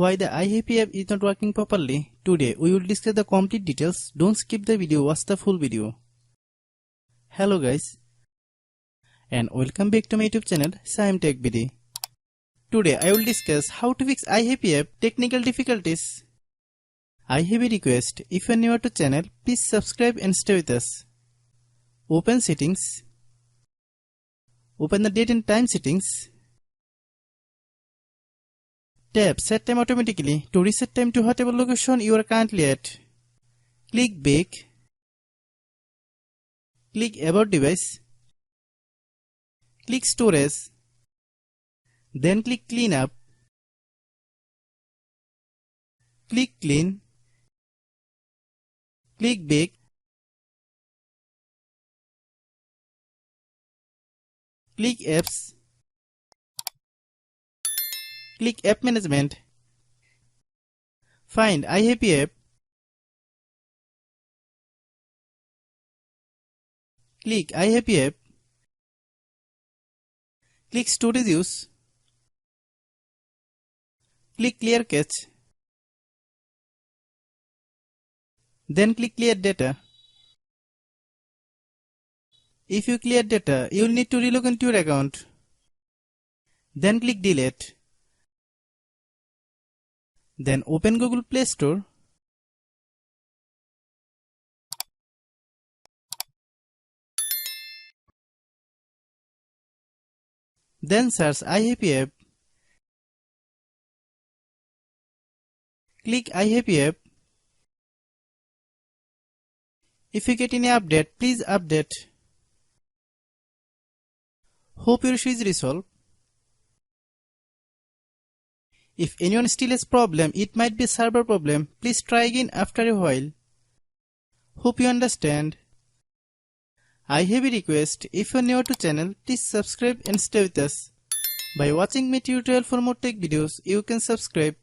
Why the iHappy app is not working properly? Today we will discuss the complete details. Don't skip the video, watch the full video. Hello guys, and welcome back to my YouTube channel Shaem Tech BD. Today I will discuss how to fix iHappy app technical difficulties. I have a request. If you are new to channel, please subscribe and stay with us. Open settings. Open the date and time settings. Tap set time automatically to reset time to whatever location you are currently at. Click back. Click about device. Click storage. Then click clean up. Click clean. Click back. Click apps. Click app management. Find iHappy app. Click iHappy app. Click storage use. Click clear cache. Then click clear data. If you clear data, you will need to relog into your account. Then click delete. Then open Google Play Store. Then search iHappy app. Click iHappy app. If you get any update, please update. Hope your issue is resolved. If anyone still has problem, it might be a server problem. Please try again after a while. Hope you understand. I have a request. If you are new to channel, please subscribe and stay with us. By watching my tutorial for more tech videos, you can subscribe.